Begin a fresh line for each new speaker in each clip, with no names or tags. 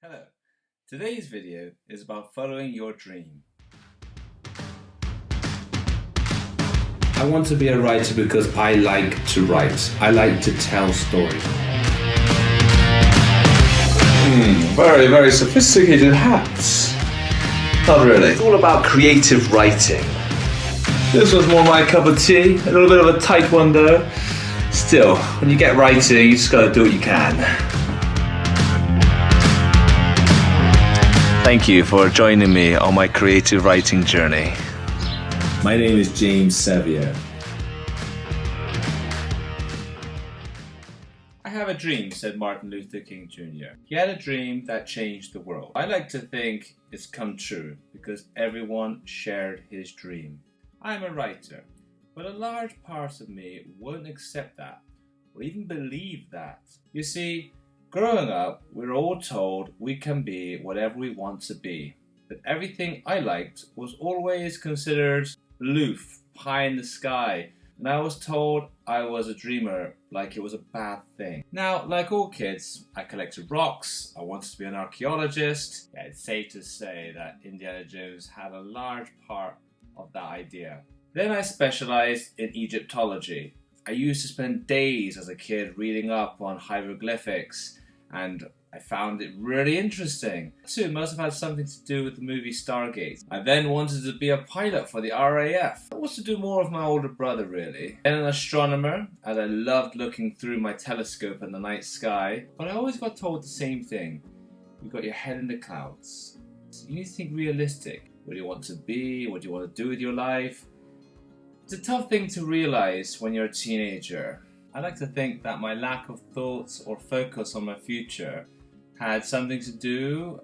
Hello, today's video is about following your dream.
I want to be a writer because I like to write. I like to tell stories.
Very, very sophisticated hats. Not really.
It's all about creative writing.
This was more my cup of tea. A little bit of a tight one though. Still, when you get writing, you just gotta do what you can. Thank you for joining me on my creative writing journey.
My name is James Seviour.
I have a dream, said Martin Luther King Jr. He had a dream that changed the world. I like to think it's come true because everyone shared his dream. I'm a writer, but a large part of me won't accept that or even believe that. You see, growing up, we're all told we can be whatever we want to be, but everything I liked was always considered aloof, pie in the sky, and I was told I was a dreamer like it was a bad thing. Now, like all kids, I collected rocks, I wanted to be an archaeologist. Yeah, it's safe to say that Indiana Jones had a large part of that idea. Then I specialized in Egyptology. I used to spend days as a kid reading up on hieroglyphics, and I found it really interesting. Too, must have had something to do with the movie Stargate. I then wanted to be a pilot for the RAF. That was to do more of my older brother, really. Then an astronomer, as I loved looking through my telescope in the night sky. But I always got told the same thing. You've got your head in the clouds. So you need to think realistic. What do you want to be? What do you want to do with your life? It's a tough thing to realize when you're a teenager. I like to think that my lack of thoughts or focus on my future had something to do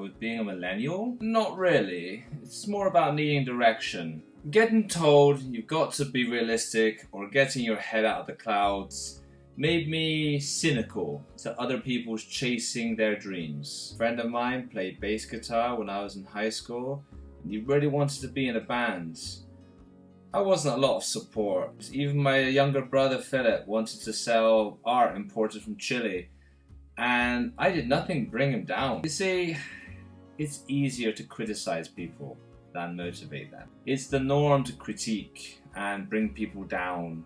with being a millennial. Not really. It's more about needing direction. Getting told you've got to be realistic or getting your head out of the clouds made me cynical to other people's chasing their dreams. A friend of mine played bass guitar when I was in high school, and he really wanted to be in a band. I wasn't a lot of support. Even my younger brother Philip wanted to sell art imported from Chile, and I did nothing to bring him down. You see, it's easier to criticize people than motivate them. It's the norm to critique and bring people down.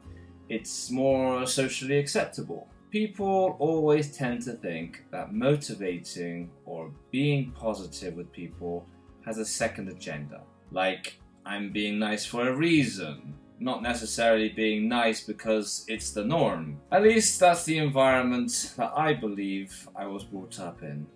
It's more socially acceptable. People always tend to think that motivating or being positive with people has a second agenda. Like, I'm being nice for a reason, not necessarily being nice because it's the norm. At least that's the environment that I believe I was brought up in.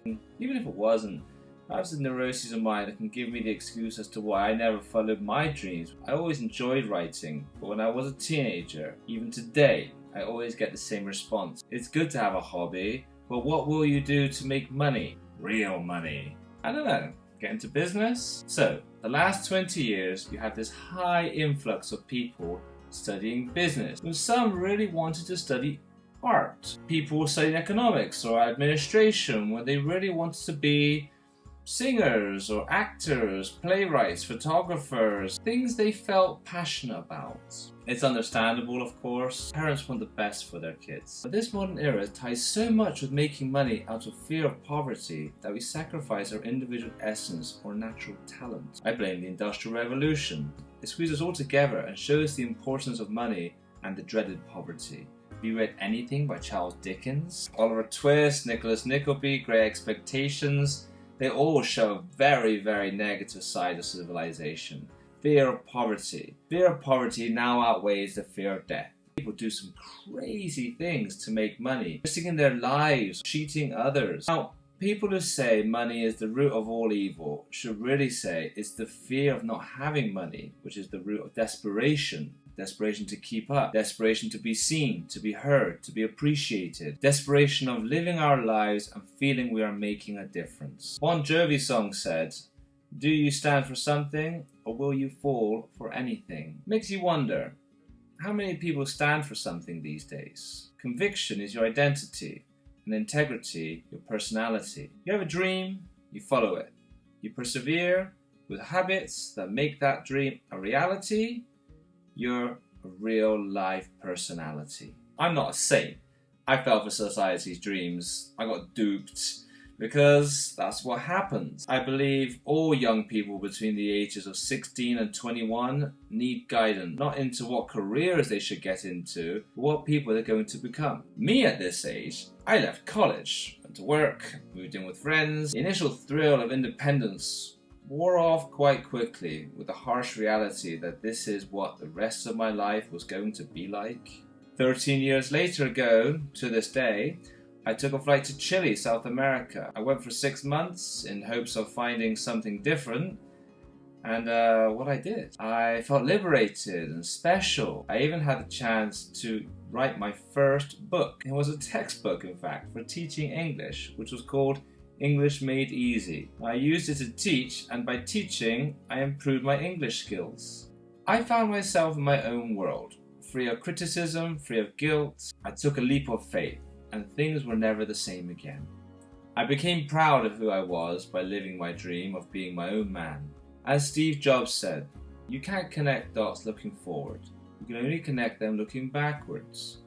Even if it wasn't, perhaps the neuroses of mine that can give me the excuse as to why I never followed my dreams. I always enjoyed writing, but when I was a teenager, even today, I always get the same response. It's good to have a hobby, but what will you do to make money? Real money. I don't know. Get into business? So, the last 20 years, you have this high influx of people studying business, and some really wanted to study art. People studying economics or administration, where they really wanted to be singers or actors, playwrights, photographers, things they felt passionate about. It's understandable, of course. Parents want the best for their kids. But this modern era ties so much with making money out of fear of poverty that we sacrifice our individual essence or natural talent. I blame the Industrial Revolution. It squeezes us all together and shows the importance of money and the dreaded poverty. Have you read anything by Charles Dickens? Oliver Twist, Nicholas Nickleby, Great Expectations. They all show a very, very negative side of civilization. Fear of poverty. Fear of poverty now outweighs the fear of death. People do some crazy things to make money, risking their lives, cheating others. Now, people who say money is the root of all evil should really say it's the fear of not having money, which is the root of desperation. Desperation to keep up, desperation to be seen, to be heard, to be appreciated, desperation of living our lives and feeling we are making a difference. Bon Jovi's song said, "Do you stand for something or will you fall for anything?" Makes you wonder, how many people stand for something these days? Conviction is your identity, and integrity your personality. You have a dream, you follow it. You persevere with habits that make that dream a reality. You're a real life personality. I'm not a saint. I fell for society's dreams. I got duped. because that's what happens. I believe all young people between the ages of 16 and 21 need guidance, not into what careers they should get into, but what people they're going to become. Me at this age, I left college, went to work, moved in with friends. The initial thrill of independence wore off quite quickly with the harsh reality that this is what the rest of my life was going to be like. 13 years later ago, to this day, I took a flight to Chile, South America. I went for 6 months in hopes of finding something different, and what I did. I felt liberated and special. I even had the chance to write my first book. It was a textbook, in fact, for teaching English, which was called English Made Easy. I used it to teach, and by teaching, I improved my English skills. I found myself in my own world, free of criticism, free of guilt. I took a leap of faith, and things were never the same again. I became proud of who I was by living my dream of being my own man. As Steve Jobs said, you can't connect dots looking forward. You can only connect them looking backwards.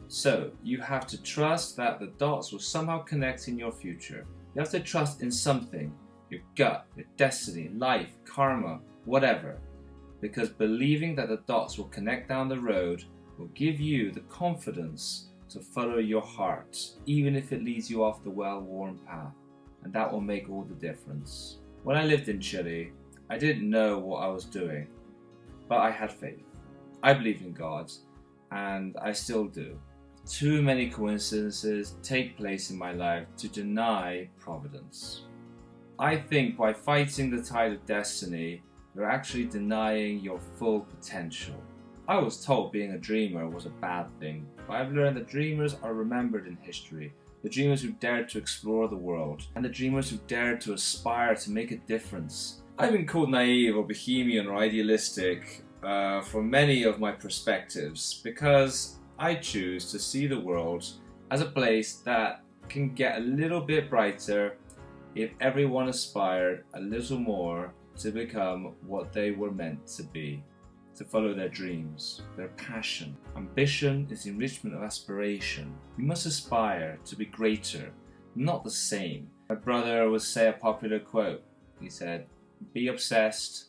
So, you have to trust that the dots will somehow connect in your future. You have to trust in something, your gut, your destiny, life, karma, whatever. Because believing that the dots will connect down the road will give you the confidence to follow your heart, even if it leads you off the well-worn path, and that will make all the difference. When I lived in Chile, I didn't know what I was doing, but I had faith. I believed in God, and I still do. Too many coincidences take place in my life to deny providence. I think by fighting the tide of destiny, you're actually denying your full potential. I was told being a dreamer was a bad thing, but I've learned that dreamers are remembered in history. The dreamers who dared to explore the world, and the dreamers who dared to aspire to make a difference. I've been called naive or bohemian or idealistic for many of my perspectives, because I choose to see the world as a place that can get a little bit brighter if everyone aspired a little more to become what they were meant to be. To follow their dreams, their passion. Ambition is the enrichment of aspiration. You must aspire to be greater, not the same. My brother would say a popular quote. He said, be obsessed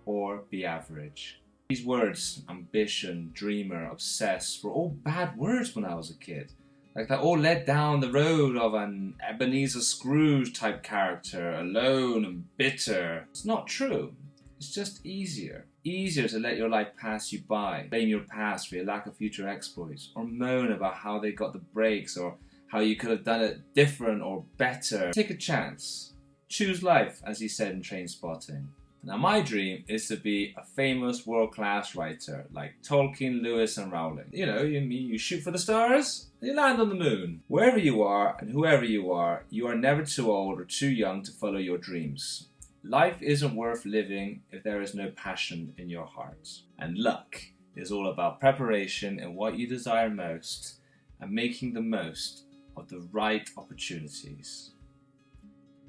or be average. These words, ambition, dreamer, obsessed, were all bad words when I was a kid. Like they all led down the road of an Ebenezer Scrooge type character, alone and bitter. It's not true. It's just easier. Easier to let your life pass you by, blame your past for your lack of future exploits, or moan about how they got the breaks, or how you could have done it different or better. Take a chance. Choose life, as he said in Trainspotting. Now my dream is to be a famous world-class writer, like Tolkien, Lewis and Rowling. You know, you shoot for the stars, you land on the moon. Wherever you are and whoever you are never too old or too young to follow your dreams. Life isn't worth living if there is no passion in your heart. And luck is all about preparation in what you desire most and making the most of the right opportunities.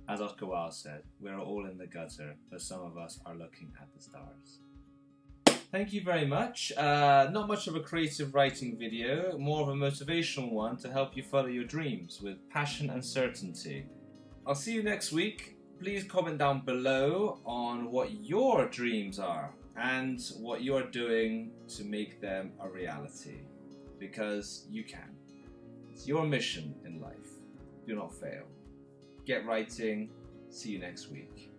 As Oscar Wilde said, we're all in the gutter, but some of us are looking at the stars. Thank you very much. Not much of a creative writing video, more of a motivational one to help you follow your dreams with passion and certainty. I'll see you next week. Please comment down below on what your dreams are and what you're doing to make them a reality. Because you can. It's your mission in life. Do not fail. Get writing. See you next week.